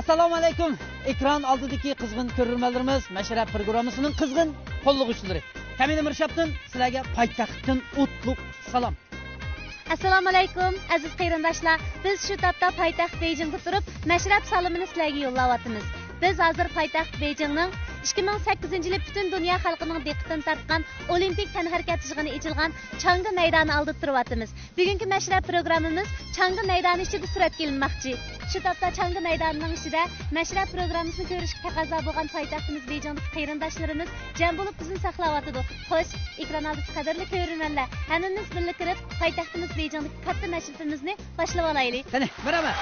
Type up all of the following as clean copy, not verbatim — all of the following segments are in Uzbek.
Assalomu alaykum. Ekran oldidagi qizg'in ko'rurmanlarimiz Mashrab programmasining qizg'in qo'llag'uvchilari. Kamina Mirshabdan sizlarga poytaxtdan o'tliq salom. Assalomu alaykum aziz qarindoshlar. Biz shu topda poytaxt Beijingda turib, Mashrab salomini sizlarga yo'llayapmiz. Biz hozir poytaxt Beijingning 2008-yili butun dunyo xalqining diqqatini tortgan Olimpik tanharakat yig'ini ochilgan Chang'i maydoni oldida turyapmiz. Bugungi Mashrab programmamiz Chang'i maydoni ichida suratga ilinmoqchi. Shu topda Chang'i maydonining ichida Mashrab programmasini ko'rishga taqozo bo'lgan poytaxtimiz Beijingdagi qarindoshlarimiz jam bo'lib bizni saqlayotdi. Xo'sh, ekran oldida qadrli ko'rurmanlar, hammamiz birga kirib poytaxtimiz Beijingdagi katta nashrimizni boshlab olaylik. Qani, beraman.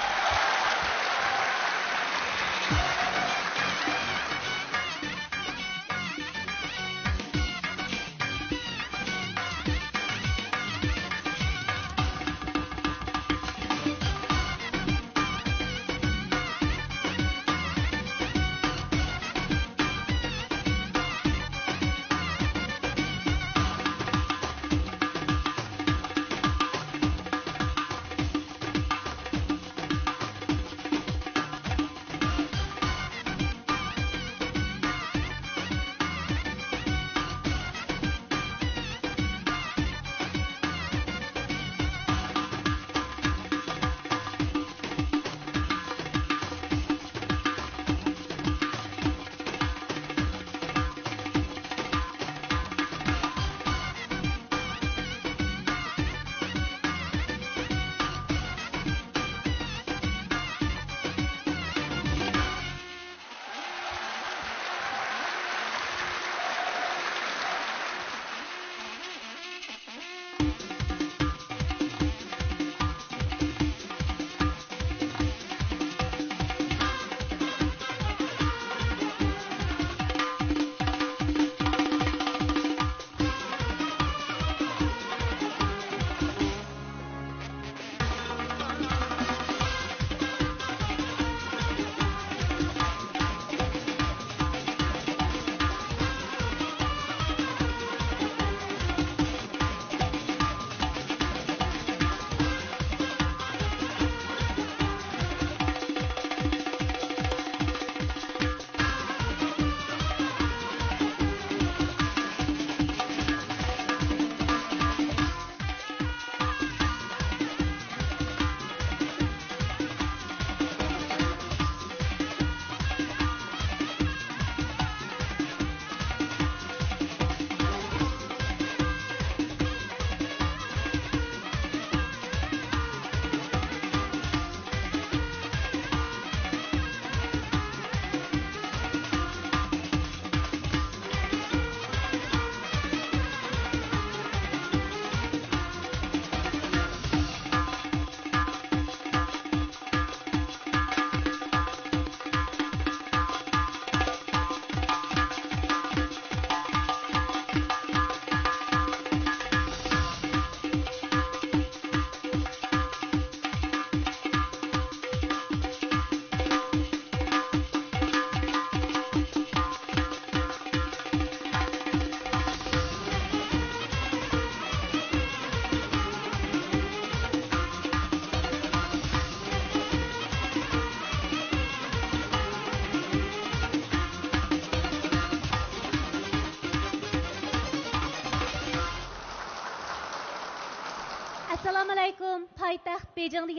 Assalomu alaykum. Poytaxt Beijingda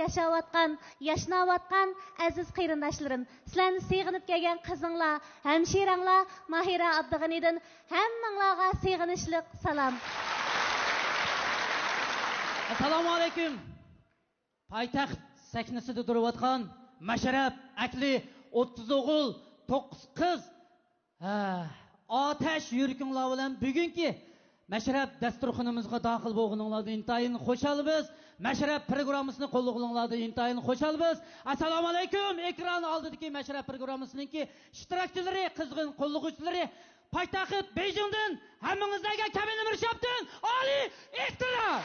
yashnayotgan aziz qarindoshlarim. Sizlarni sig'inib kelgan qizinglar, hamshiranglar Mahira Abdug'anidan hammanglarga sig'inishli salom. Assalomu alaykum. Poytaxt sahnasida turayotgan Mashrab akli 30 o'g'il, 9 qiz. Otash yurkinglar bilan bugungi Mashrab dasturxonimizga daxil bo'lganinglardan intayin xo'shalmiz. Mashrab programmasini qo'llag'inglardan intayin xo'shalmiz. Assalomu alaykum. Ekran oldidagi Mashrab programmasining ishtirokchilari, qizg'in qo'llag'uvchilari, poytaxt Beijingdan hammangizlarga Kamina Mirshabdan oliy ehtirom.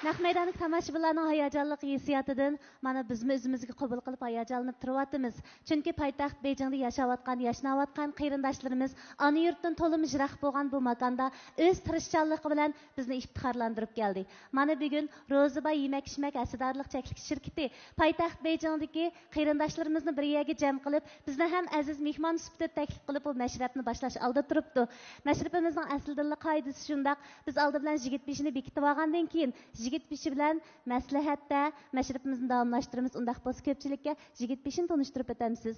Naq maydonlik tomoshabinlarning hayajonli hissiyatidan mana biz o'zimizga qabul qilib hayajonlanib turyapmiz. Chunki poytaxt Beyjingda yashayotgan, yashnayotgan qarindoshlarimiz ana yurtdan to'liq yiroq bo'lgan bu makonda o'z tirishchanligi bilan bizni iftixorlantirib keldi. Mana bugun Ro'zibay yemak-ichmak asidorlik cheklik shirkati poytaxt Beyjingdagi qarindoshlarimizni bir yerga jam qilib, bizni ham aziz mehmon sifatida taklif qilib bu mashrabni boshlash oldi turibdi. Mashrabimizning aslidagi qoidasi shundoq, biz oldi bilan yigit beshini bekitib olgandan keyin yigit beshi bilan maslahatda mashrabimizni davomlashtiramiz. Undaq bo'lsa ko'pchilikka yigit beshini tanishtirib o'tamsiz.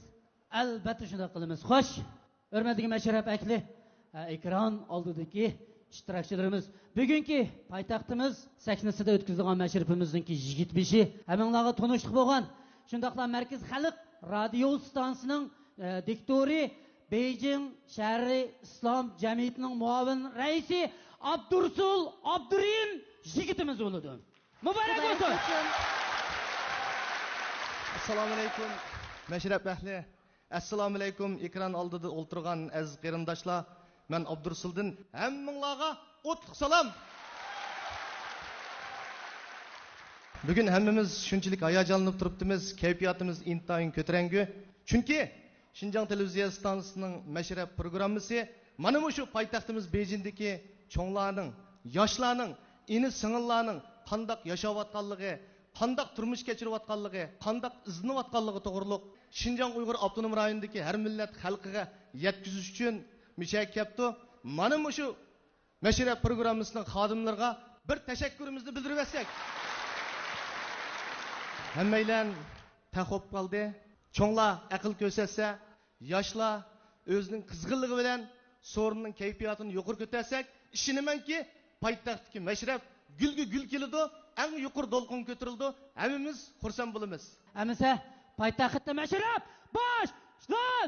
Albatta shunday qilamiz. Xo'sh, hurmatli mashrab akli, ekran oldidagi ishtirokchilarimiz, bugungi poytaxtimiz sahnasida o'tkazilgan mashrabimizningki yigit beshi hammalarga tanishlik bo'lgan. Shundaqla Markaz Xalq radio stansiyasining diktori Beijing shahri islom jamiyatining muavin raisi Abdursul Abdurim yigitimiz bo'ldi. Muborak bo'lsin. Assalomu alaykum mashrab ahli. Assalomu alaykum ekran oldida o'tirgan aziz qarindoshlar. Men Abdursuldan hammanglarga o'tliq salom. Bugun hammamiz shunchalik hayajonlanib turibdimiz, kayfiyatimiz intayin ko'tarangi. Chunki Şinjan televiziya stansiyasining mashrab programmasi mana shu poytaxtimiz Beyjingdagi cho'nglarning, yoshlarning, ini singillarning qandoq yashayotganligi, qandoq turmush kechirayotganligi, qandoq izlanayotganligi to'g'riliq Şinjan Uyg'ur avtonom rayonidagi har millat xalqiga yetkazish uchun mishakkabdi. Mana shu mashrab programmasining xodimlariga bir tashakkurimizni bildirib etsak. Hammaylar taqob qoldi. Cho'nglar aql ko'rsatsa, yoshlar o'zining qizg'inligi bilan sorunning kayfiyatini yuqori ko'tarsak, ishonamanki, poytaxtdagi mashrab gulga gul keladi, eng yuqori to'lqin ko'tarildi. Hammamiz xursand bo'lamiz. Amisa poytaxtda mashrab boshlandi.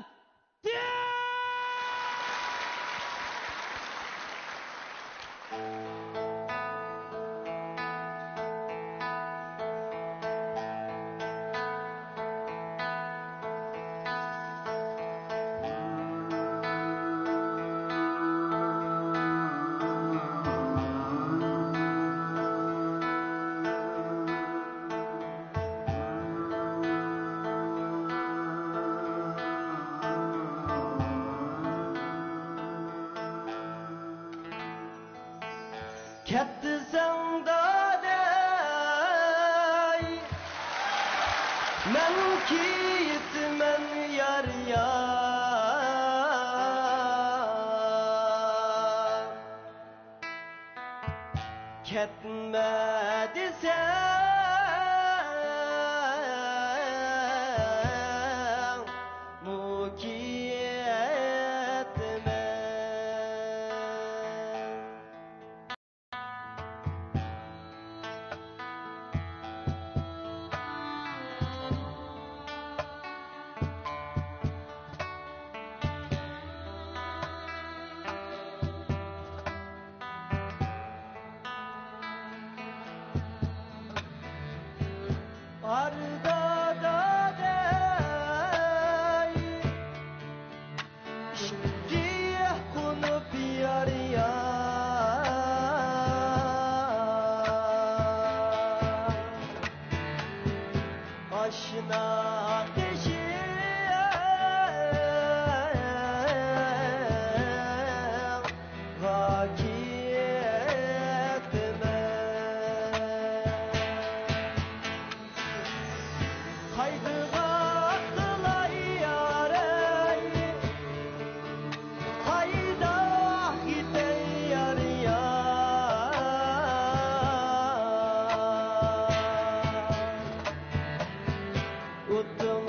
Uttum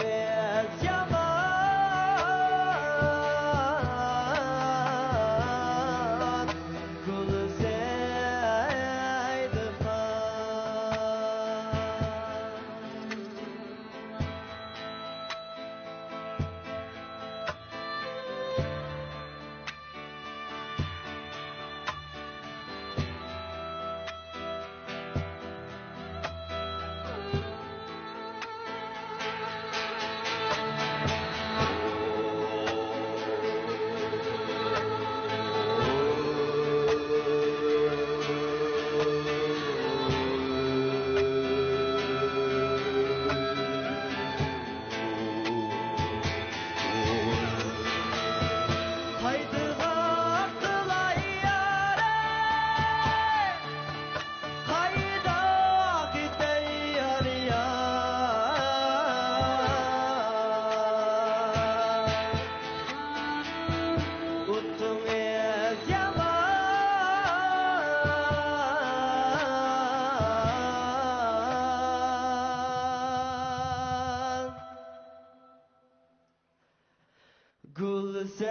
Seydi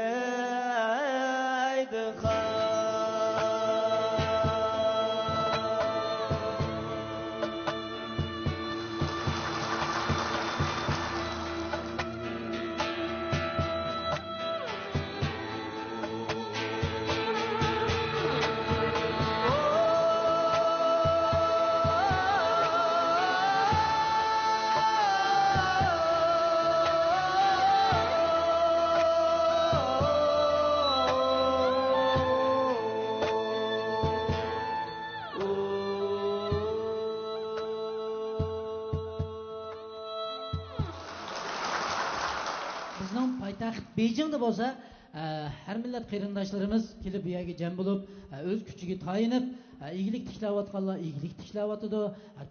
Bizning poytaxt Beyjingda bo'lsa, har millat qarindoshlarimiz kelib bu yerga jam bo'lib, o'z kuchiga tayinib, igilik tiklayotganlar igilik tiklayotdi,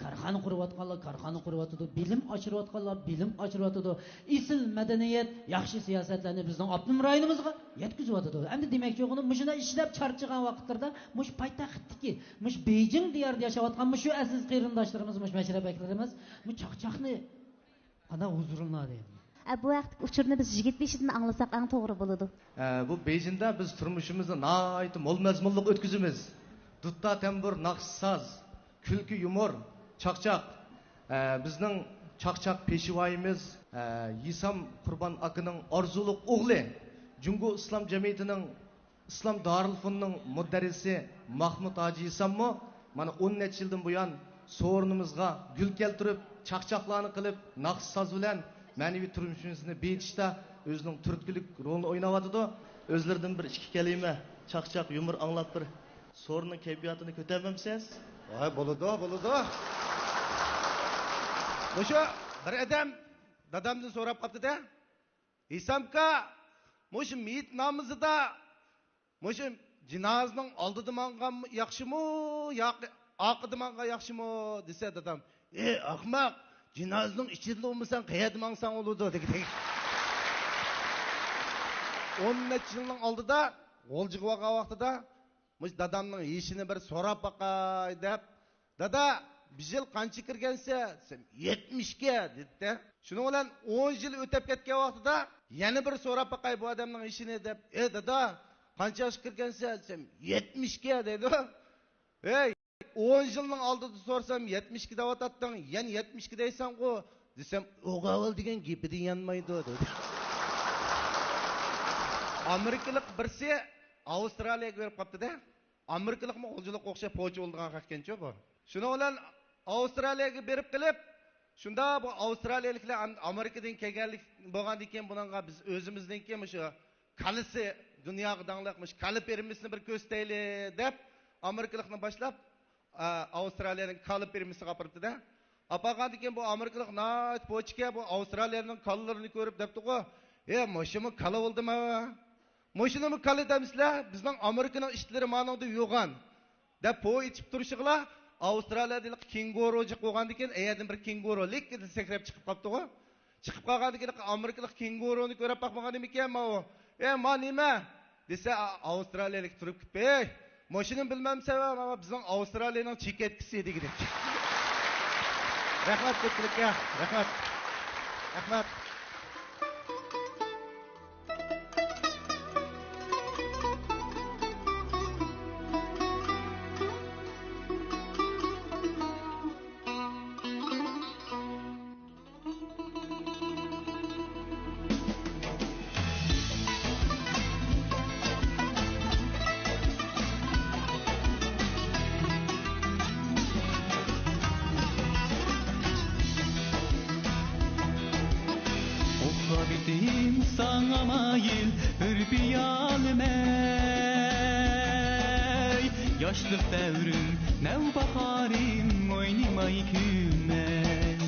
korxona qurayotganlar korxona qurayotdi, bilim oshirayotganlar bilim oshiryotdi. Isil madaniyat, yaxshi siyosatlarni bizning optimum rayonimizga yetkazayotdi. Endi demakchi o'g'ini mushuna ishlab charchagan vaqtlarda mush poytaxtdagi, mush Beyjing diyorida yashayotgan shu aziz qarindoshlarimiz, mush mashrabaklarimiz bu chaqchaqni qana huzuruna deydi. Bu vaqt uçurunu biz 25'inden anlasak en doğru buludu. Bu Beyjing'de biz turmuşumuzu naytı mol mezmunluk ötküzümüz. Dutta tembur, naqsh saz, külkü yumor, çaqçaq. Bizning çaqçaq peşivayimiz Yisam Qurban akının arzuluk oğlu. Cungu İslam Cemiyeti'nin İslam Darülfun'un müderrisi Mahmud Hacı Yisam mı? Mana 10 neçe yıldan bu yan sorunumuzga gül keltirip, çaqçaqlarını kılıp, naqsh saz bilen manevi turmushimizni betishda o'zining turtkilik rolini o'ynayotdi. O'zlaridan bir ikki kalima chaqchaq yumor anglab bir so'rning kayfiyatini ko'tarmamsiz? Voy, bo'ladi. O'sha bir odam dadamdan so'rab qopti-da. "Isamka, mush miyit namozida mush jinozning oldida manganmi yaxshimi, yoki oqida mangan yaxshimi?" desa dadam, "Ey ahmoq, jinozning ichida olmasan, qayerda mangsan oladi" dedi. 10 necha yilning oldida G'o'ljiga olgan vaqtida mush dadamning ishini bir so'rab baqay deb, "Dada, bir yil qancha kirgansa?" desam, 70 ga dedi. Shuning bilan 10 yil o'tib ketgan vaqtida yana bir so'rab baqay bu odamning ishini deb, "Ey dada, qancha yosh kirgansa?" desam, 70 ga dedi. "Ey, 10 yilning oldida so'rsam 72 deb o'tatding, yana 72 deysan-ku" desam, "O'g'avil degan gapidan yanmaydi" dedi. Amerikalik birsi Avstraliyaga berib qopti-da. Amerikalikmi o'ljilik o'xshab po'chi bo'lgan ekan-ku bu. Shuning bilan Avstraliyaga berib qilib, shunda bu Avstraliyaliklar Amerikadan kelganlik bo'lgan ekan, bunga biz o'zimizdan shu kalisi dunyoga danglaqmish kalib berimizni bir ko'stayli deb Amerikalikni boshlab Avstraliyaning kalib berimisiga olibdi-da. Apagan ekan bu Amerikalik nayt pochga bu Avstraliyaning kallarini ko'rib debdi-ku, "Ey, moshimi kala bo'ldimi? Moshini kala demisizlar, bizning Amerikaning ishlari ma'noda yo'g'an" deb po ichib turishig'la Avstraliyadalik kenguruji qo'ygan ekan, ayerdan bir kenguru lekkida sakrab chiqib qopdi-ku. Chiqib qolgan ekan Amerikalik kenguruni ko'rib baqmagan ekan ma u. "Ey, ma nima?" desa Avstraliyalik turib ketdi. "Ey, moshini bilmamsan, ama bizning Avstraliyaning cheketkisi" dedi. Rahmat ko'pchilikka, rahmat. Rahmat. Bitim sana mayil hürbiyalim ey Yaşlık devrim nevbaharim oynamay kümen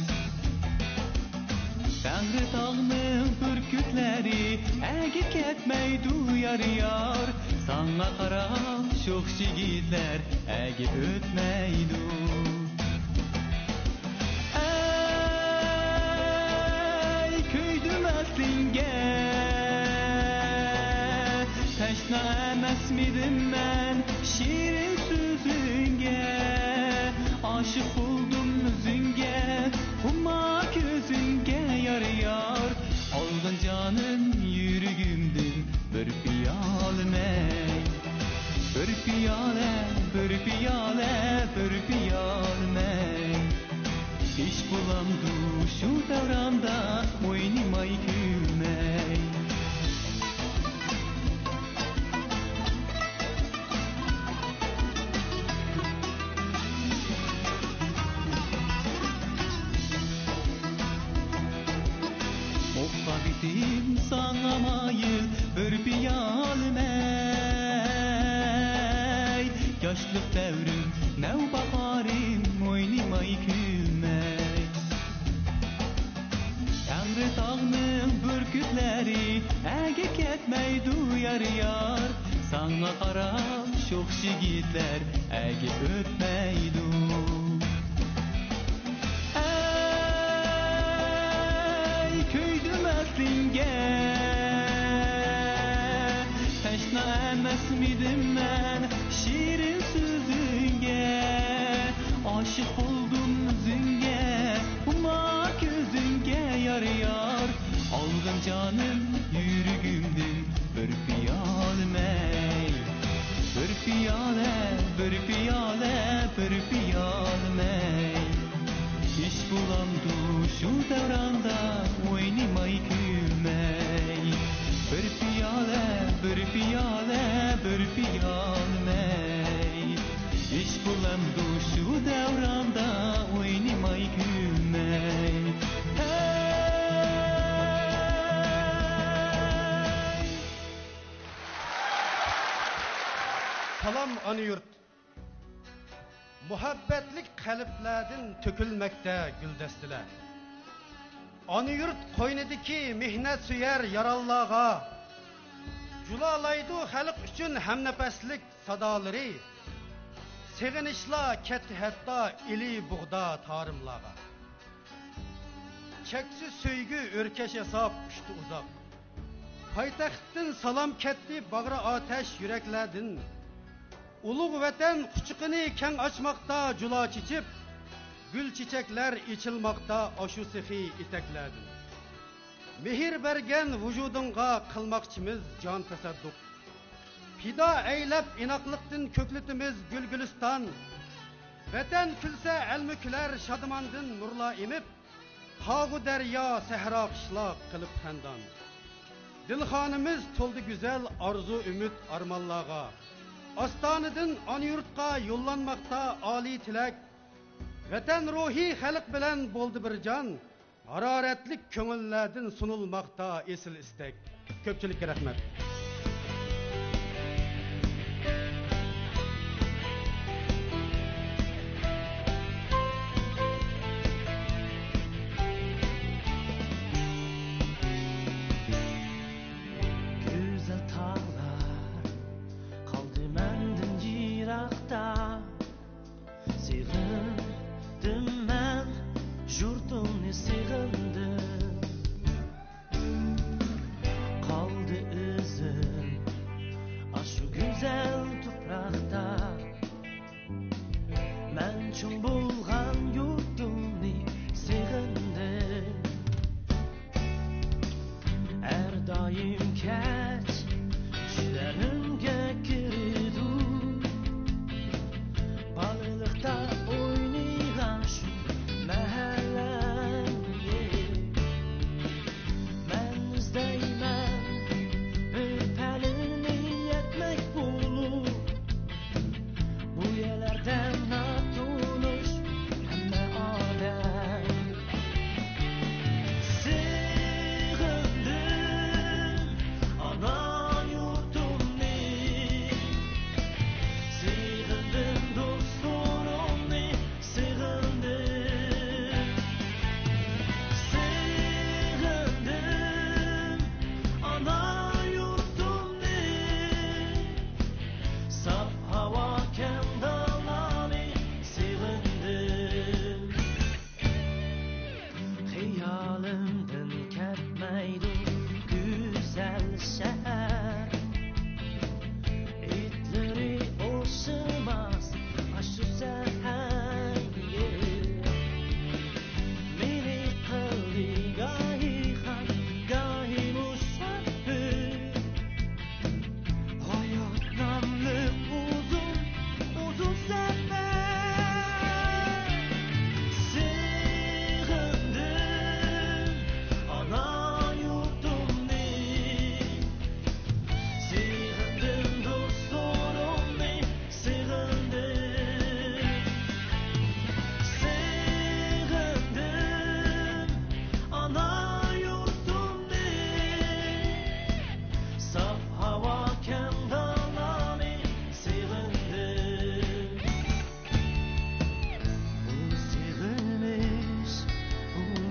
Tanrı tağının pürkütleri egit ketmey duyar yar Sana qarab çok şigitler egit ötmeydu Teşna emesmidim ben şirin sözünge Aşık buldum yüzünge Umma gözünge yar yar Aldın canın yüreğimden bir buldu şu devranda oynamay gülmey. Muhabbetim sana mayıl bir piyal mey. Yaşlık devrim nev baharım oynamay gülmey. Tanrı tağının bürkütleri ege ketmey duyar yar. Sana qarab şox yigitler ege ötmeydu. Köydüm eslinge teşna emes midim ben şirin sözünge. Aşık oldum yüzünge uma gözünge yar yar. Aldım canım yürügümdün bir piyale mey. Bir piyale, bir piyale, bir piyale mey. İş bulandı şu devranda oynamay gülmey. Bir piyale, bir piyale, bir piyale mey. İş bulandı şu devranda oynamay gülmey. Salam ana yurt. Muhabbetlik kalplerden tökülmekte güldestiler. Ana yurt koynidiki mihnet süyer yarallığa. Julalaydı halk üçün hemnefeslik sadaları. Sevinişla ketti hatta ili buğda tarımlağa. Çeksiz söygü ürkeş hesap uçtu uzak. Paytaxtın salam ketti bağrı ateş yürekledin. Ulug vatan quchuqini keng açmakta jula çiçip, gül çiçekler içilmakta aşu sehi iteklerdi. Mehir bergen vücudunga kılmakçımız can tasadduk. Pida eylep inaklıktın köklütümüz gül gülistan. Vatan külse elmükler şadımandın nurla imip, Tağu derya sehra kışlak kılıp hendan. Dilhanımız toldu güzel arzu ümit armallağa. Astanıdın an yurtqa yollanmakta ali tilek. Vatan ruhi halk bilen boldu bir can. Hararetlik köngüllerden sunulmakta esil istek. Köpçülük rahmet.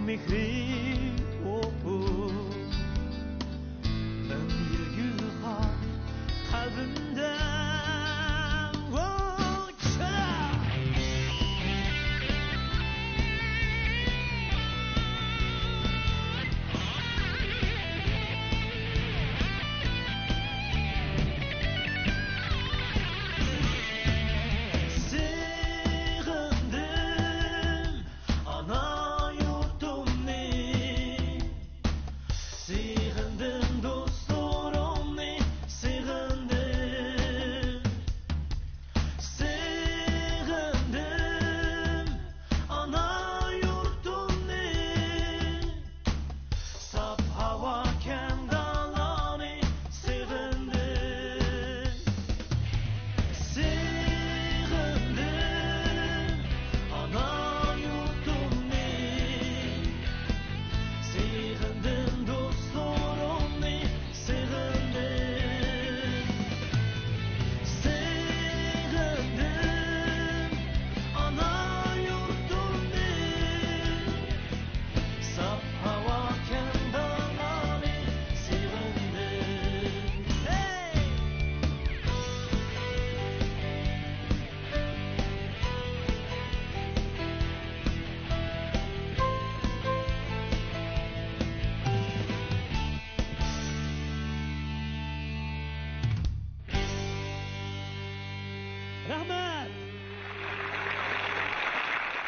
mehri ömür gülhan kalbimde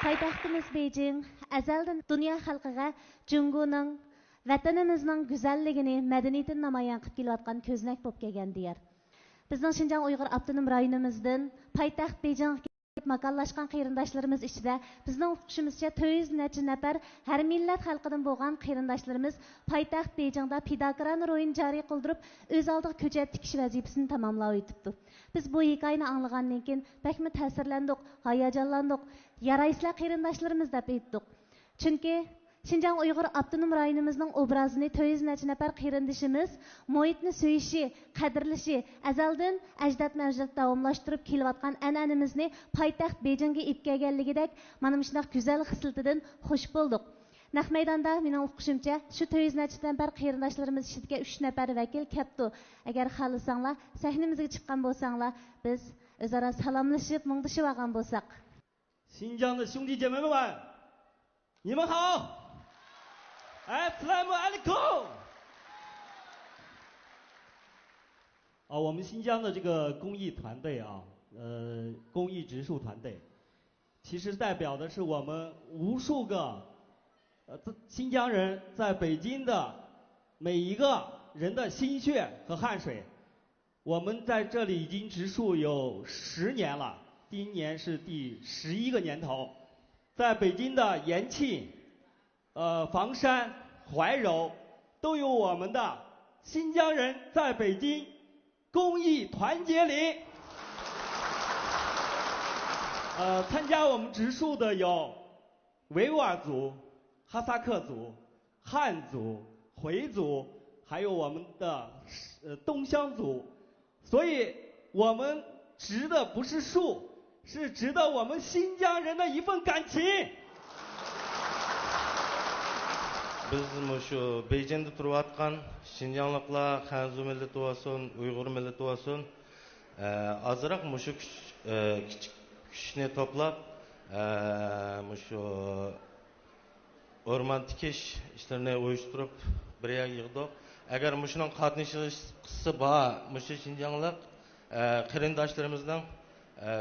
Paytaxtımız Beijing azaldan dünya xalqiga Jungoning vatanimizning go'zalligini, madaniyatini namoyon qilib kelayotgan ko'znak bo'lib kelgan diyar. Bizning Xinjiang Uyg'ur avtonom rayonimizdan poytaxt Beijing makonlashgan qarindoshlarimiz ichida bizning o'qishimizcha 400 necha nafar har millat xalqidan bo'lgan qarindoshlarimiz poytaxt Beijingda pidokorona ro'yin joriy qildirib, o'z oldiga ko'chat tikish vazifasini tamomlab o'tibdi. Biz bu hikoyani anglagandan keyin bakmi ta'sirlandik, hayajonlandik. Yaraysizlar qarindoshlarimiz deb aytdik. Chunki Xinjiang Uyg'ur avtonom rayonimizning obrazini 400 necha nafar qarindoshimiz muhitni so'yishi, qadrlashi, azaldan ajdod-majdat davomlashtirib kelayotgan an'anamizni poytaxt Beijingga ib kelganligidek mana shunday go'zal xislatidan xush bo'ldik. Naq maydonda mening o'qishimcha shu 400 necha nafar qarindoshlarimiz ichida 3 nafar vakil kelibdi. Agar xohlasanglar, sahnamizga chiqqan bo'lsanglar, biz o'zaro salomlashib, mungdishib olgan bo'lsak. 新疆的兄弟姐妹们，你们好！Assalamu alaikum！我们新疆的这个公益团队啊，公益植树团队，其实代表的是我们无数个新疆人在北京的每一个人的心血和汗水。我们在这里已经植树有10年了。今年是第11个年头，在北京的延庆、房山、怀柔，都有我们的新疆人在北京公益团结里。参加我们植树的有维吾尔族、哈萨克族、汉族、回族，还有我们的东乡族，所以我们植的不是树。是值得我们新疆人的一份感情。 Biz şu Beijing'de turib atkan Şinjanlıklar, Hanzu milleti olsun, Uygur milleti olsun azırak şu küçüğünü toplap şu orman tikiş işlerini uyuşturup bir yer yığdık. Eğer şunun katnışısı bağ, şu Şinjanlık qarindoshlarımızdan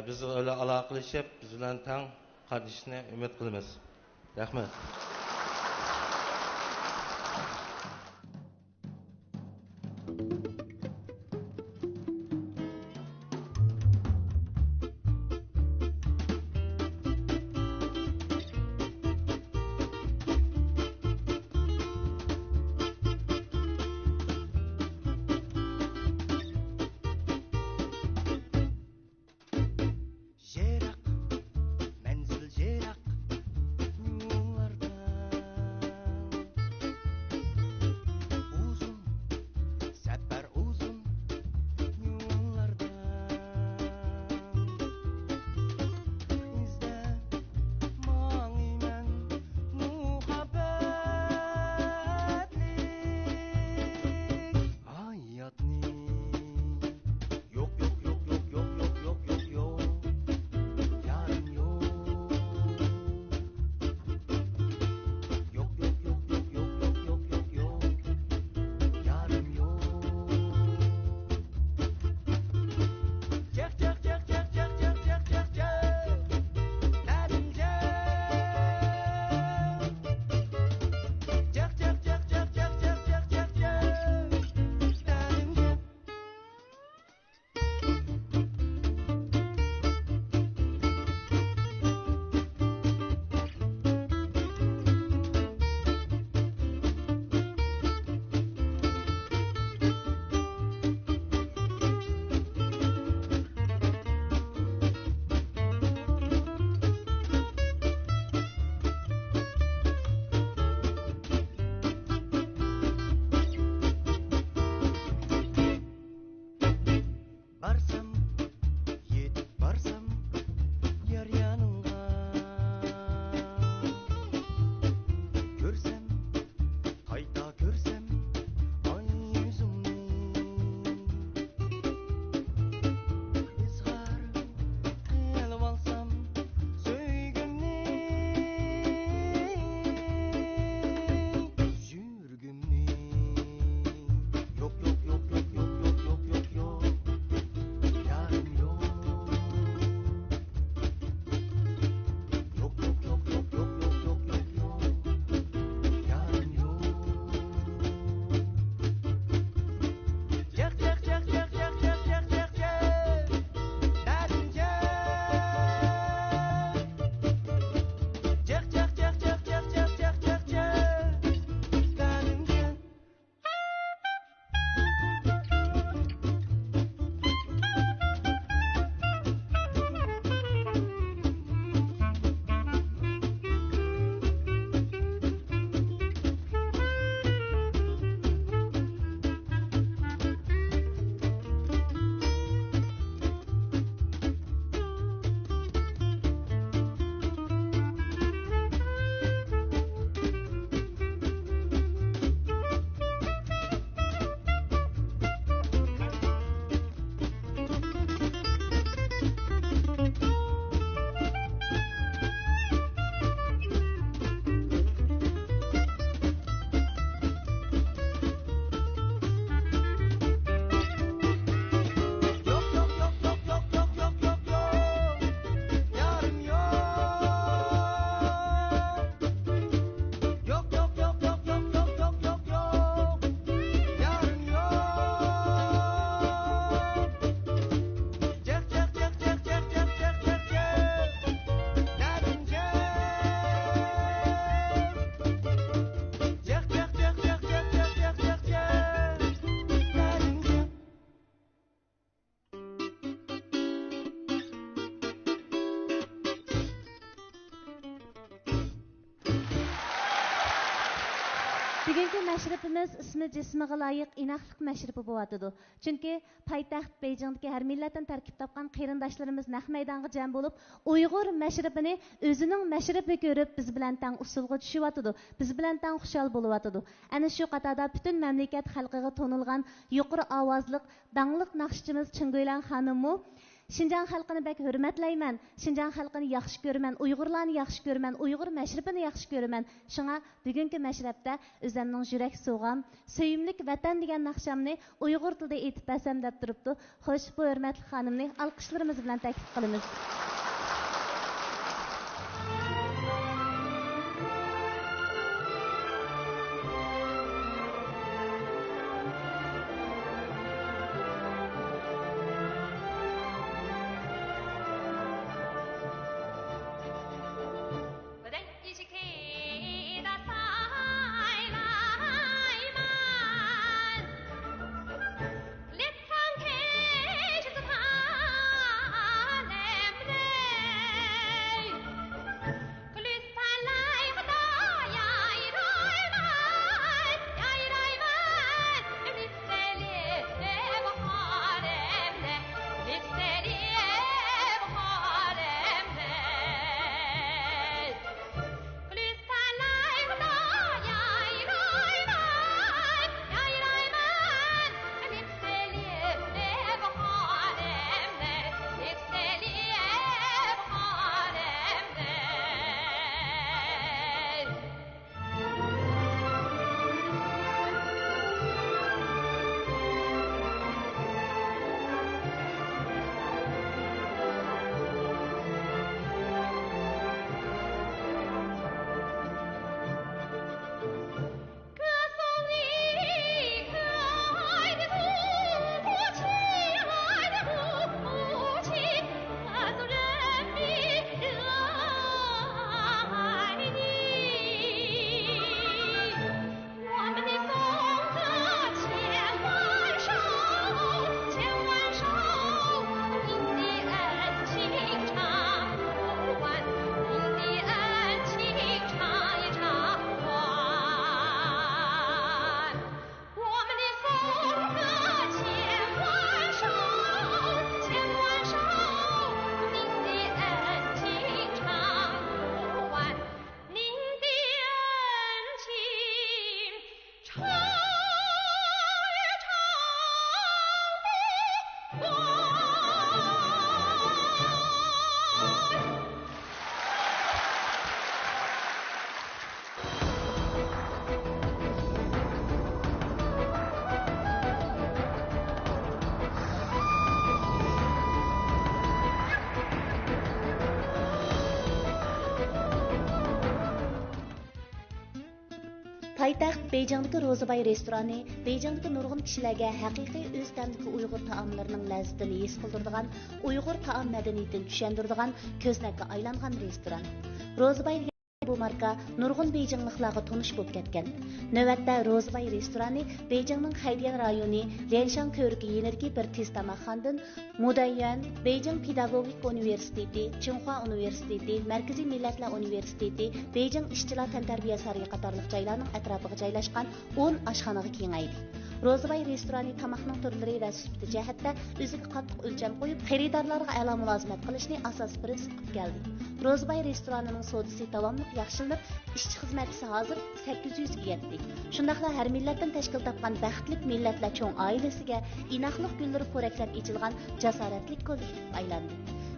biz öyle aloqalashib, biz bilan tang qatnashishni umid qilamiz. Rahmat. Jerak, menzil jerak, yollarda Bugünkü məşribimiz ismi cismiga layiq inaqlıq məşribi bo'latıdı. Çünki paytaxt Beijingdagi har millatdan tarkib topgan qarindoshlarimiz naq maydonga jam bo'lib, Uyg'ur məşribini o'zining məşribi ko'rib biz bilan tang usulga tushyapti. Biz bilan tang xushal bo'lyapti. Ana shu qatorda butun mamlakat xalqiga tonilgan yuqori ovozliq, dangliq naqshchimiz Chinguylan xonimmi Şinjan xalqini bek hürmetlayman. Şinjan xalqini yaxshi ko'raman, Uyg'urlarni yaxshi ko'raman, Uyg'ur məşribini yaxshi ko'raman. Şuna bugungi məşrabda o'zimning yurak so'g'am, söyümlik vatan degan naqshamni Uyg'ur tilida aytib bersam deb turibdi. Xo'sh, bu hurmatli xonimni alqishlarimiz bilan taklif qilamiz. Paytaxt Beijingdagi Rozabay restorani Beijingdagi nurg'un kishilarga haqiqiy o'z ta'midagi Uyg'ur taomlarining lazzatini his qildiradigan, Uyg'ur taom madaniyatini tushundiradigan ko'znakka aylangan restoran. Rozabay bu marka nurg'un Beijingliklarga tonish bo'lib ketgan. Navbatda Rozabay restorani Beijingning Xaydian rayoni Lianshan ko'rigi yenidagi bir tez tamoqxonadan Mudayyan, Beijing Pedagogik universiteti, Tsinghua universiteti, Markaziy millatlar universiteti, Beijing ishchilar tantarbiya sarayi qatorliq joylarning atrofiga joylashgan 10 oshxonaga kengaydi. Rozabay restorani tamoqning turlari va sifati jihatda o'ziga qattiq o'lcham qo'yib, xaridorlarga a'lo mulozimat qilishni asos prinsip qilib keldi. Rozabay restoranining sodasi davomli yaxshilanib, ishchi xizmatchisi hozir 800 ga yetdi. Shundaqla har millatdan tashkil topgan baxtli millatlar cho'ng oilasiga inoqlik gullari po'raklab ichilgan jasoratli kollektiv aylandi.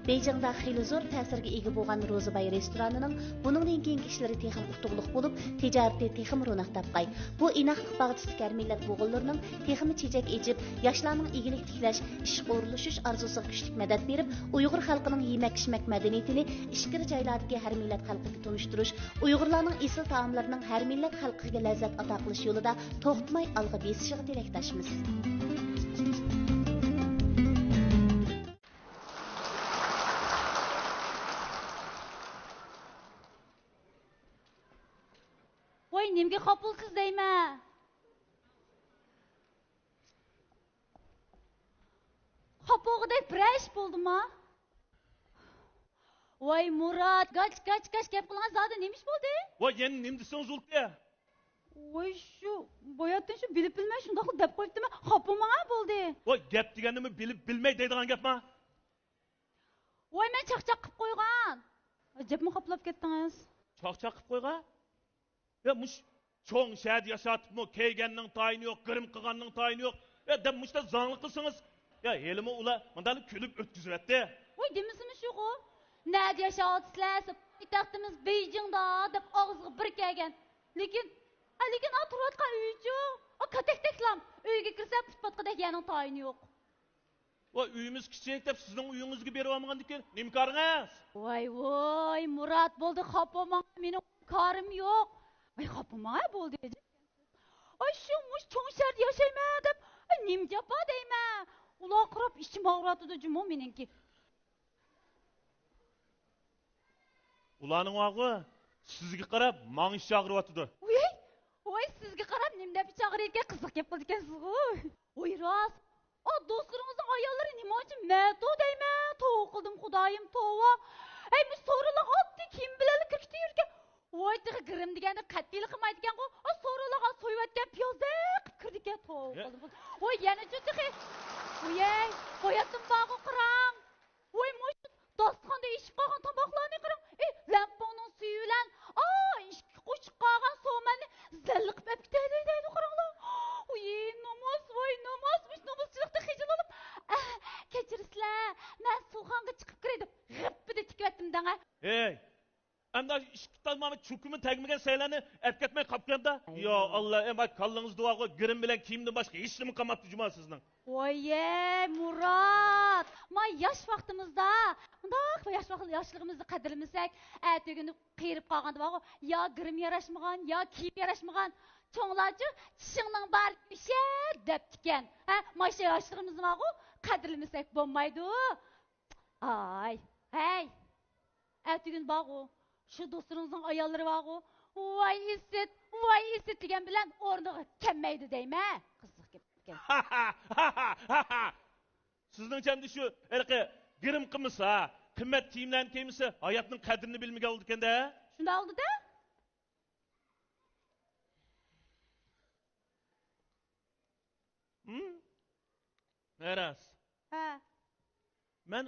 Beijingda xeyli zo'r ta'sirga ega bo'lgan Rozabay restoranining buningdan keyingi ishlari texim utuqliq bo'lib, tijoratda texim ro'naq topqay. Bu inoqlik bag'ishli millat bo'g'inlarining texim chechak echib, yoshlarning egilik tiklash, ish o'rlashish orzusiga kuchlik madad berib, Uyg'ur xalqining yemak-ichmak madaniyatini ishkir joylardagi har millat xalqiga tonishtirish, Uyg'urlarning esil taomlarining har millat xalqiga lazzat ato qilish yo'lida to'xtamay olg'a besishiga tilakdoshmiz. Voy, nimga qopulsiz deyman? Qopug'idek brash bo'ldimi? Voy Murat, gach gap qilgan zoda nemish bo'ldi? Voy, yana nim desang zulti? Voy şu boyatdan şu bilip bilmey şundaqlı dep qo'yibdimi? Xapılmağa bo'ldi. Voy, gap deganimni bilib bilmay deydigan gapmi? Voy men chaqchaq qilib qo'ygan. Ajabmi xaplab ketdingiz? Chaqchaq qilib qo'ygan? Ya mush cho'ng shahar yashatibmi, kelganning tayini yo'q, girim qilganning tayini yo'q. Ya deb mushta zangli qilsangiz, ya elimi ular mundalik kulib o'tkazyapti. Voy demisimi şu o? Nerede yaşatsizlar? Paytaxtimiz Beijingda deb og'ziga bir kelgan. Lekin a turayotgan uychi, o katak-taklam. Uyga kirsa putpatqadek yaning tayini yo'q. Voy, uyimiz kichik deb sizning uyingizga berib olmagandikan, nima koringiz? Voy Murat bo'ldi xapama. Mening korim yo'q. Voy xapama bo'ldi. Ay şu mush cho'ng shaharda yashayman deb nim japa deyman. Ular qirib ichim og'ratdi jumo meningki. Ularning og'i sizga qarab ma'nish chaqiryotidir. Voy sizga qarab nim deb chaqirayotgan qiziq gap qildi ekansiz-ku. Voy rost. O do'stlaringizning ayollari nima uchun mato deyman? Tov qildim xudoyim tova. Ey bu so'rilar oddiy kim bilan kirkitib yurgan. Voy tig'i girim deganda qat'iylik qilmaydigan-ku. O so'rilarga so'yayotgan piyozdek qilib kirdi-ku. Tov qildim. Voy yana cho'chig'i. Voy, qo'yatim bog'i qirang. Voy mo'sh dostxonda ishib qolgan tomoqlarni qirang. Lamponing suyi bilan ishga qo'shib qolgan so'mani zilliq qilib ketadi deydi qaranglar. Voy nomoschilikda xijil olib. Kechirsizlar. Men suvxonga chiqib kiray deb g'ippi tikvatdim danga. Hey, amda ishki tamamı çukumi tegmagan saylarni ep ketmay qapkanda. Yo Allah, bak kallınız duaga girim bilen kiyimden başka hiç nima qolmabdi juma sizning. Voy Murat, ma yosh vaqtimizda, bundoq yoshligimizni qadrlamasak, ertagini qiyirib qolganda bor, yo girim yarashmagan, yo kiyim yarashmagan. Cho'nglarchi tishingning bar ishe debdikan. Masha yoshligimizni bor, qadrlamasak bo'lmaydi. Ay, hey. Ertagin bor, shu do'stlaringizning ayollari bor. Voy isit degan bilan o'rniga kelmaydi deyman. Qiziq gap. Sizning chamdi shu erqi girim qilmasa, qimmat kiyimlarni kiymasa, hayotning qadrini bilmagan bo'ldi ekanda. Shunda oldi-da? Eras. Men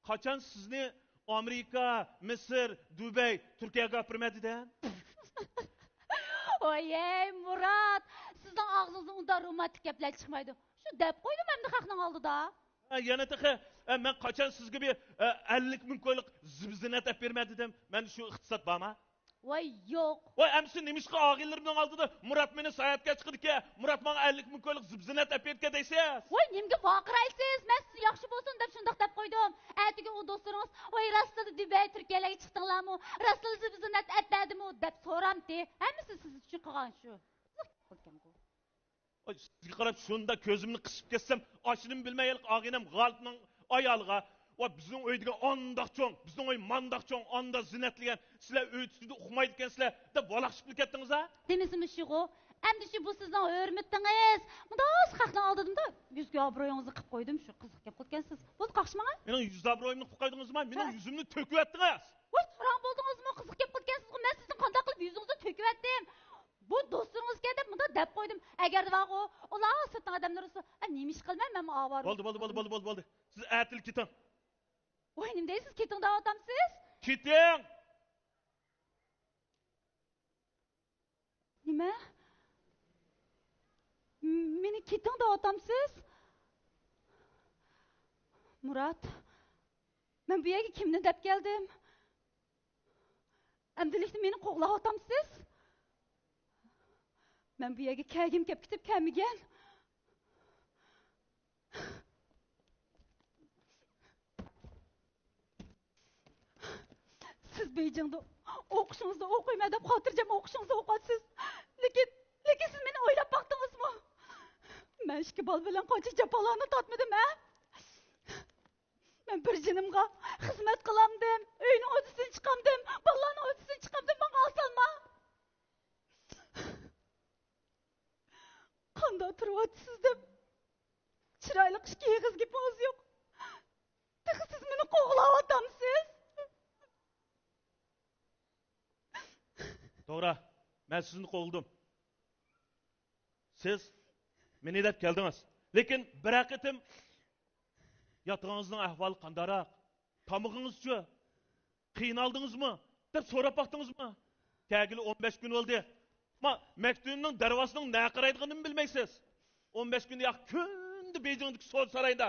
qachon sizni Amerika, Misr, Dubay, Turkiyaga opirmadidan? Oy Murat, sizning og'zingizdan unda romantik gaplar chiqmaydi. Shu deb qo'ydim endi xalqning oldida. Yana taqa, men qachon sizga bir 50 ming qo'yliq zibzinat olib bermadidim. Men shu iqtisod bormi? Voy yo'q. Voy amsi nimishqa og'inlarimning oldida Murat meni sayohatga chiqdi-ki, Murat menga 50 ming qo'yliq zibzinat olib berdi deysiz. Voy nimga vaqiraysiz? Men siz yaxshi bo'lsin deb shundoq deb qo'ydim. Ertaga u do'stlaringiz, voy rostida Dubay, Turkiyaga chiqdinglarmi? Rostida zibzinat atmadimi deb so'ramdi. Hammasi siz uchun qilgan shu. Oy, sizga qarab shunda ko'zimni qisib ketsam, oshinim bilmaylik og'inam G'alibning ayoliga va bizning uydiga ondaq cho'ng, bizning uy mandaq cho'ng, onda zinatlagan, sizlar uy ustida uxmaydi ekansizlar deb bolaqishib ketdingiz-a? Demisimi shu-ku? Endi shu bu sizning hurmatingiz. Bundoq xalqning oldida yuzga obro'yingizni qilib qo'ydim, shu qiziq gap qilgansiz. Bo'ldi qaqishmagan? Mening yuz obro'yimni qilib qo'ydingizmi? Mening yuzimni to'kyapdingiz. Voy, qarang bo'ldingizmi? Qiziq gap qilgansiz. Men sizni qanday qilib yuzingizni to'kyapdim? Bu do'stingizga deb bunda deb qo'ydim. Agarda vaqo, ular sirtdan odamlar bo'lsa, nima ish qilmay, men avor. Bo'ldi. Siz atil keting. Voy, nima deysiz? Keting deb otamsiz? Keting. Nima? Meni keting deb otamsiz? Murat, men bu yerga kimni deb keldim? Amdilikni meni qo'g'lab otamsiz? Men bu yerga kelgim kelib ketib kelmagan. Siz Beijingda o'qishingizni o'qiyman deb xotirjam o'qishingizni o'qiysiz. Lekin siz meni o'ylab baqdingizmi? Men ikki bol bilan qancha jafolarni tatmadim, ha? Men bir jinimga xizmat qilamdim, uyning o'zisidan chiqamdim, bolalarning o'zisidan chiqamdim, menga osalma. Qanday turibsiz deb chiroyli qishki eg'iz gapingiz yo'q. Siz meni qo'g'lab otamsiz? To'g'ri, men sizni qo'g'ildim. Siz meni deb keldingiz. Lekin bir aqitim yatağınızın ahvali qandaroq? Tamığınızcha? Qiynaldingizmi? deb so'rab baqdingizmi? Kelgili 15 kun bo'ldi. Maktabning darvosining na qaraydiganini bilmaysiz. 15 kun yoq kunda Beijingdagi So'z saroyida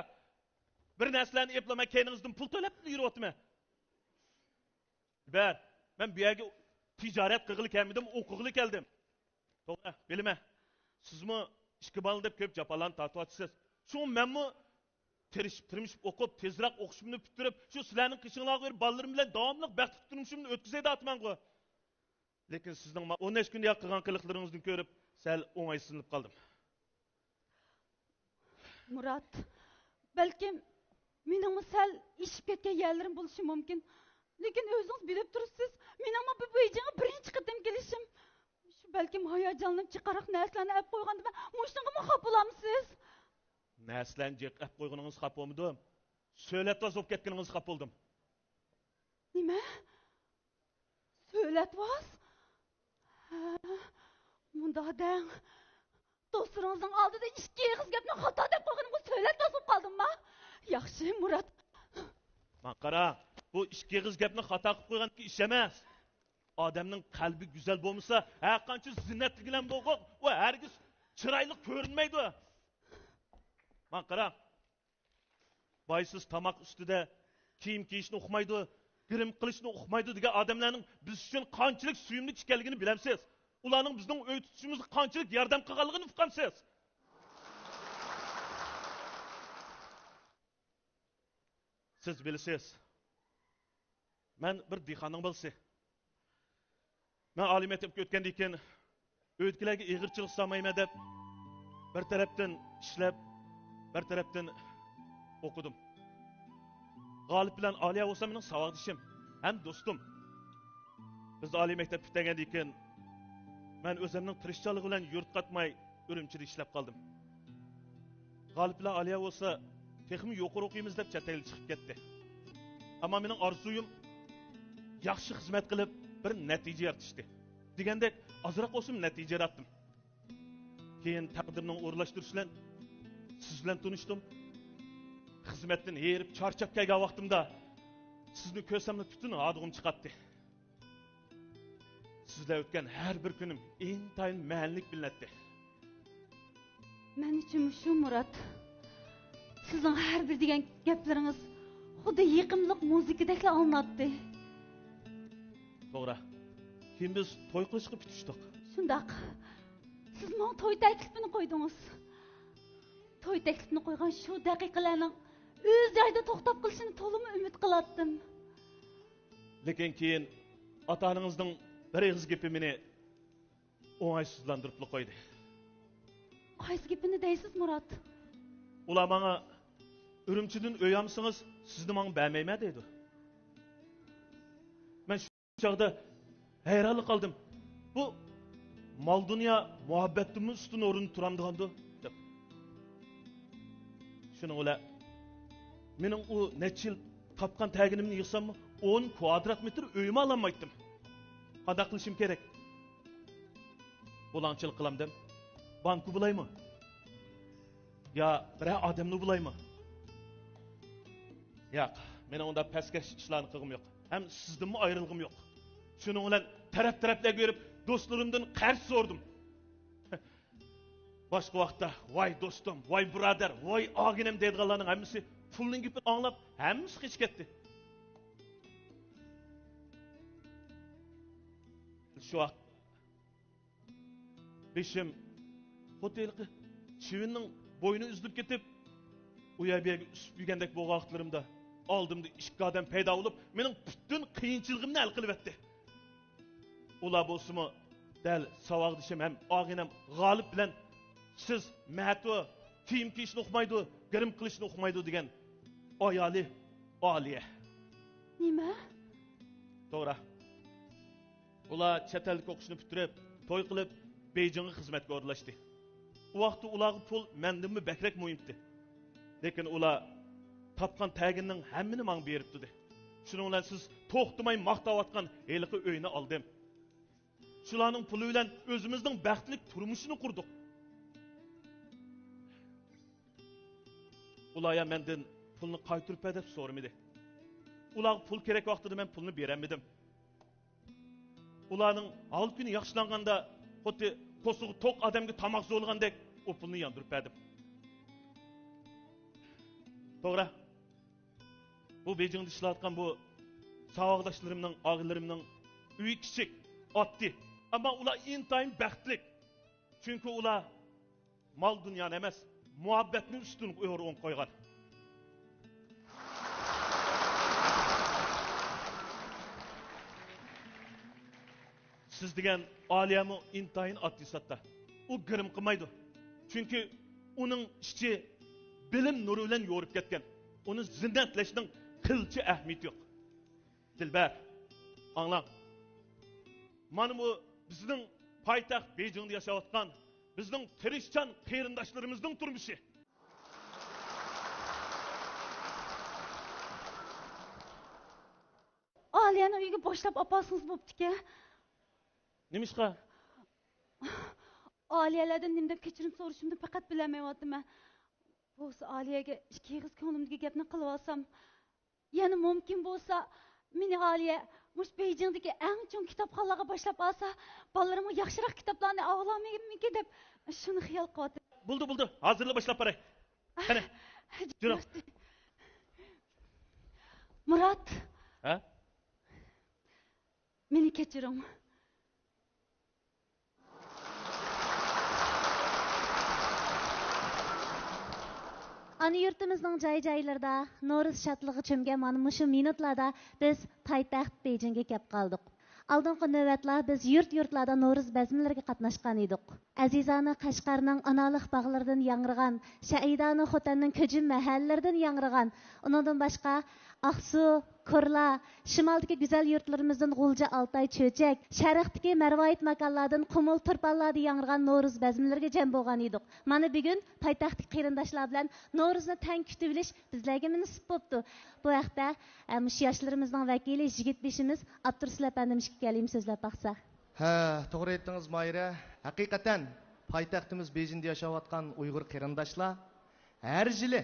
bir narsalarni eplamay keyningizdan pul to'lab yuryapman. Men bu yerga tijorat qilg'ili kelmadim, o'qig'ili keldim. To'g'ri, bilmayman. Sizmi ishga bal deb ko'p jafolarni tortyapsiz. Shu menmi tirishib o'qib, tezroq o'qishimni bitirib, shu sizlarning qishinglarga ko'rib ballalarim bilan davomli baxtli turmushimni o'tkazaydi atman-ku. Lekin sizning 15 kun yoq qilgan qiliqlaringizni ko'rib, sal o'ng'aysizlanib qoldim. Murat, balkim meningmi sal ishib ketgan yerlarim bo'lishi mumkin. Lekin o'zingiz bilib turibsiz, meningmi bu Beijingga birinchi qatam kelishim. Shu balkim hayajonlanib chiqaroq narsalarni olib qo'yganda mushunga xafa bo'lamsiz? Narsalarni olib qo'yganingiz xafa bo'lmadim. So'latvoz bo'lib ketganingiz xafa bo'ldim. Nima? So'latvoz? Bunda dang. Do'stlaringizning oldida ikki og'iz gapni xato deb qo'yganimga so'latvoz bo'lib qoldimmi? Yaxshi, Murat. Qara, bu ikki og'iz gapni xato qilib qo'yganki ish emas. Odamning qalbi go'zal bo'lmasa, har qancha zinnatli bilan bo'lgan, u hargiz chiroyli ko'rinmaydi. Qara. Boysiz tamoq ustida kiyim kiyishni o'qimaydi, grim qilishni o'qimaydi degan odamlarning biz uchun qanchalik suyumli ekanligini bilamsiz. Ularning bizning uy tutishimizga qanchalik yordam qilganligini uqamsiz. Siz bilasiz. Men bir dehqonning bo'lsa. Men oliy maktabga o'tgandan keyin o'tkilarga ig'irchilik qilmayman deb bir tarafdan ishlab, bir tarafdan o'qidim. G'olib bilan Oliya bo'lsa mening savodishim, ham do'stim. Biz oliy maktab bitirgandan keyin men o'zimning tirishchiligi bilan yurt qatmay Urumchida ishlab qoldim. G'olib bilan Oliya bo'lsa texmi yuqori o'qiymiz deb chet elga chiqib ketdi. Ammo mening orzuyim yaxshi xizmat qilib bir natija yaratishdi. Degandek, ozroq o'sim natija yaratdim. Keyin taqdirning o'rlashtirishi bilan siz bilan tanishdim. Xizmatdan herib charchab kelgan vaqtimda sizni ko'rsamni butun odig'im chiqatdi. Sizlar o'tgan har bir kunim intayin ma'nilik bilinadi. Men uchun shu Murat. Sizning har bir degan gaplaringiz xuddi yiqimliq muzikadeklar olinadi. To'g'ri. Keyin biz to'y qilishga bitishdik. Shundoq. Siz menga to'y taklifini qo'ydingiz. To'y taklifini qo'ygan shu daqiqalarning o'z joyida to'xtab qolishini to'liq umid qilatdim. Lekin keyin ota-onangizning bir og'iz gapi meni o'ng'aysizlantirib qo'ydi. Qaysi gapini deysiz, Murat? Ular menga Urumchidan uy olsangiz, sizni menga bermayman dedi. Men shu chaqda hayron qoldim. Bu mol dunyo muhabbatimiz ustun o'rin turamdigandi deb. Shuni ular mening u necha yil topgan taginimni yig'sammi 10 kvadrat metr uyma olmaydim. Qanday qilishim kerak? Bulanchilik qilamdim. Banku bulaymi? Ya bir odamni bulaymi? Yo'q, men unda pastkash ishlarni qilg'im yo'q. Ham sizdanmi ayrilg'im yo'q. Shuning bilan taraf-taraflarga ko'rib, do'stlarimdan qarz so'rdim. Boshqa vaqtda voy do'stim, voy birodar, voy og'inim deydiganlarning hammasi pulning gapini anglab, hammasi qichib ketdi. Shu vaqt beshim xotelqi chivinning bo'yni uzilib ketib, u yerga usib yurgandek bo'lgan vaqtlarimda oldimda ikki odam paydo bo'lib, mening butun qiyinchiligimni hal qilib etdi. Ular bo'lsa-mu, dal savog'dishim ham og'inam G'olib bilan siz ma'tu kiyim kiyishni o'qimaydi, grim qilishni o'qimaydi degan ayoli Oliya. Nima? To'g'ri. Ular chet elga o'qishni bitirib, to'y qilib Beijingga xizmatga o'rlashdi. U vaqtda ularga pul mendimmi bakrak muhimdi. Lekin ular topgan taginning hammini menga berib dedi. Shuning bilan siz to'xtamay maqtayotgan heliqi uyni oldim. Shularning puli bilan o'zimizning baxtli turmushini qurdik. Ular ya menden pulunu qaytırıp edip sormadı. Ular pul gerek vaxtıda ben pulunu beremedim. Ularning al günü yaxşılanganda xuddi kosuğu tok adamga tamaq zo'lgandek o pulni yandırıp edim. To'g'ri. Bu Beijingda ishlayotgan bu savoqdoshlarimning, og'illarimning uyi kichik, oddiy, ammo ular intayin baxtli. Chunki ular mol dunyoni emas, muhabbatni ustun qo'ygan. Siz degan oliyami intayin oddiy sotda. U girim qilmaydi. Chunki uning ichi bilim nuri bilan yo'rib ketgan. Uni zinnatlashning qilchi ahamiyati yo'q. Dilbar, anglang. Mana bu bizning poytaxt Beijingda yashayotgan bizning tirishchan qarindoshlarimizning turmushi. Aliyani uyga boshlab opasınız bo'pti-ki. Nimishqa? Aliyalardan nimdep kechirim so'rashimni faqat bilmayapman. Bo'lsa Aliyaga ikki yig'iz ko'nglimdagi gapni qilib olsam, yana mumkin bo'lsa, meni Aliya mush Beijingdagi eng chong kitobxonlarga boshlab olsa, bolalarimga yaxshiroq kitoblarni ololmaymikin deb shuni xiyol qilyapti. Buldu. Hozirla boshlab baray. Qani. Jurum. Murat. Ha? Meni kechiring. Ana yurtimizning joy-joylarida No'ruz şadlığı cho'mgan mana shu minutlarda biz poytaxt Beijingga kelib qoldik. Aldingi navbatlar biz yurt-yurtlarda No'ruz bazmlariga qatnashgan edik. Azizani Qashqarning analik bog'laridan yangragan, Shaidani Xotanning ko'jim mahallaridan yangragan, undan boshqa Aqsu, Kurla, shimoldagi go'zal yurtlarimizdan G'ulja, Altay, Cho'chak, sharqdagi marvoyit makonlardan Qumul, Turpanlarda yangragan No'ruz bazmlariga jam bo'lgan edik. Mana bugun poytaxtdagi qarindoshlar bilan No'ruzni tang kutib olish bizlarga nasib bo'ldi. Bu haqda mush yoshlarimizning vakili yigit beshimiz Abdursul apandimiz kelib so'zlab baqsa. Ha, to'g'ri aytdingiz Mayra. Haqiqatan poytaxtimiz Beijingda yashayotgan Uyg'ur qarindoshlar har yili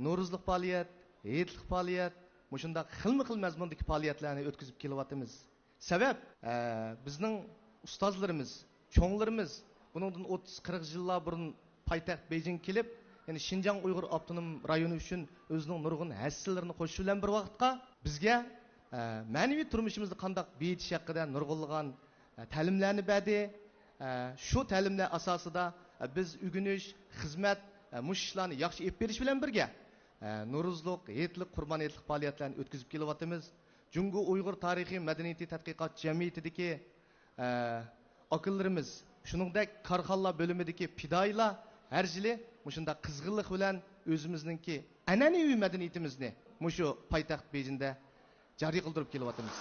No'ruzlik faoliyat, Eğitlik faaliyet, muşunda xilma-xil mazmundaki faaliyetlerini ötküzüp kelyapmiz. Sebep, bizning ustozlarimiz, çoğlarımız, bundan 30-40 yıllar burun paytaxt Beijing kelip, yani Şinjan Uyghur Avtonom rayonu üçün özünün nurgun həssillerini qoşulan bir vaqtqa bizge manevi turmuşimizda qandaq beyitiş haqqida nurg'unlagan ta'limlarni berdi. Şu ta'limlar asosida biz ügünüş, xizmat, mush ishlarni yaxshi ep berish bilan birga No'ruzlik, Yetlik, Qurban etlik faaliyetlerini ötküzüp kelyapmiz. Jungo Uyg'ur tarixiy madaniyati tadqiqot jamiyatidagi akıllarımız, shuningdek korxonlar bo'limidagi fidoyilar har yili mushunda qizg'inlik bilan o'zimizningki an'anaviy madaniyatimizni mushu poytaxt Beijingda joriy qildirib kelyapmiz.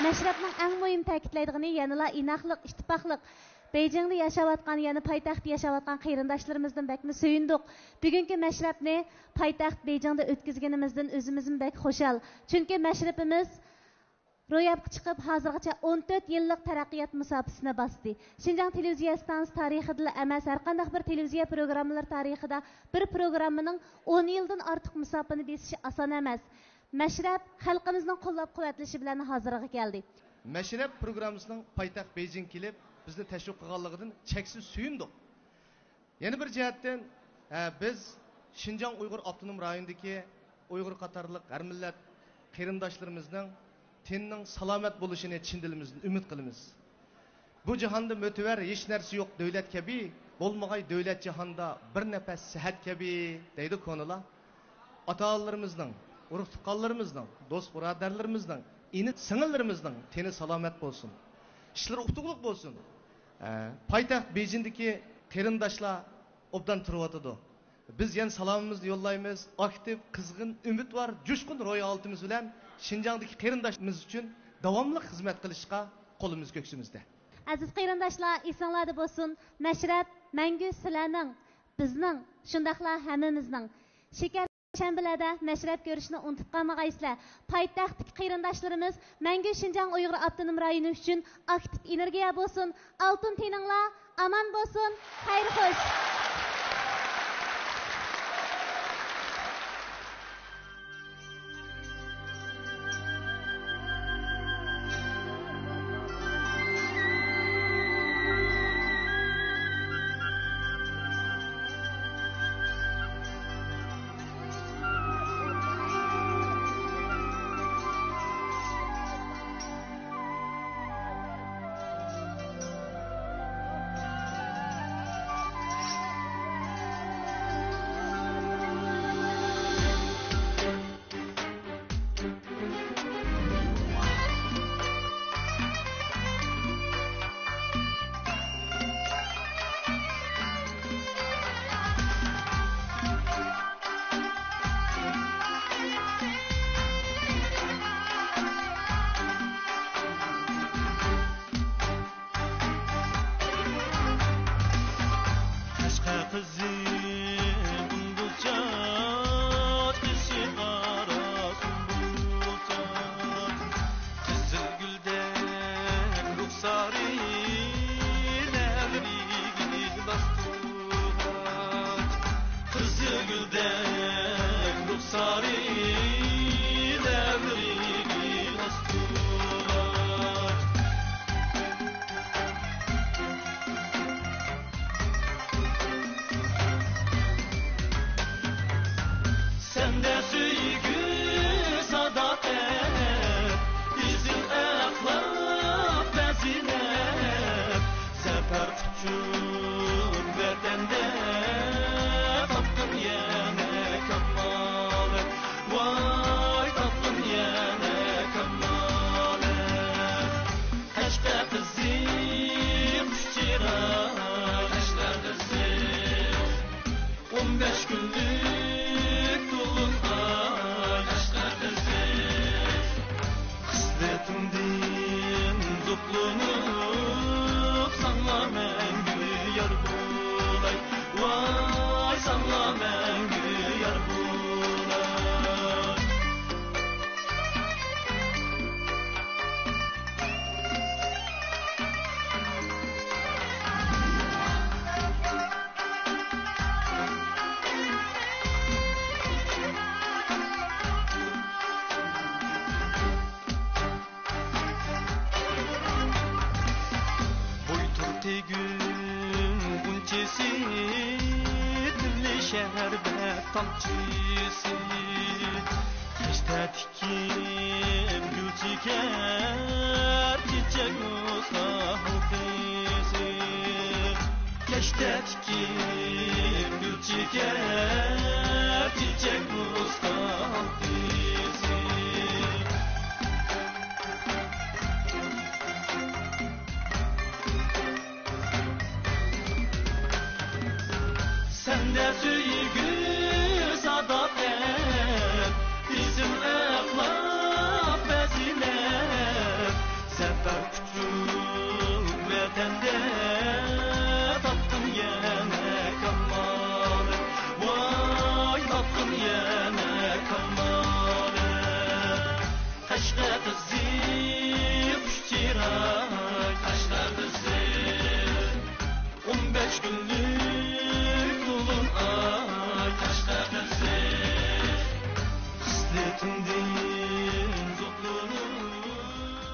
Məşrəbnin ən mühim təkidləydiğini yanıla inaqlıq, ittifaqlıq. Beijingdə yaşayatqan, yəni paytaxtda yaşayatqan qeyrindaşlarımızdan bəkmi söyündük. Bugünkü məşrəbni paytaxt Beijingdə ötküzgənimizdən özümüzün bək xoşal. Çünki məşrəbimiz ro'yobga chiqib hozirgacha 14 yillik taraqqiyot musofasini bosdi. Xinjiang televiziya stansiyasi tarixida emas, har qanday bir televiziya programmalari tarixida bir programmaning 10 yildan ortiq musofasini besishi oson emas. Məşrəb xalqimizning qo'llab-quvvatlashi bilan hozirga keldi. Məşrəb proqramımızın paytaxt Beijing kelib bizni təşviq qilganligidan cheksiz suyundik. Yana bir jihatdan biz Xinjiang Uyg'ur avtonom rayonidagi Uyg'ur qatorliq har millat qarindoshlarımızning tenning salomat bo'lishini chin dilimizdan umid qilamiz. Bu jahonda mo'tavar hech narsa yo'q davlat kabi, bo'lmag'ay davlat jahonda bir nafas sihat kabi deydi konular. Ata-onalarimizning, urug' tuqqanlarimizning, do'st birodarlarimizning, ini sing'illarimizning teni salomat bo'lsin. İşleri utuqliq bo'lsin. Paytaxt Beijingdagi qarindoshlar obdan turyotidu. Biz yan salomimizni yo'llaymiz. Aktiv, qizg'in, umid var, jo'shqin ro'yoltimiz bilan Xinjiangdagi qarindoshlarimiz uchun davomli xizmat qilishga qo'limiz ko'ksimizda. Aziz qarindoshlar, esinglarda bo'lsin. Məşrəb mangu sizlarning, bizning, shundaqla hammamizning. Shekar shanbalarda məşrəb ko'rishni unutib qolmag'aysizlar. Paytaxtdagi qarindoshlarimiz mangu Xinjiang Uyg'ur avtonom rayoni uchun aktiv energiya bo'lsin. Altın teninglar aman bo'lsin. Xayr xo'sh. Kaşka kızı kuşçira Kaşka kızı 15 günlük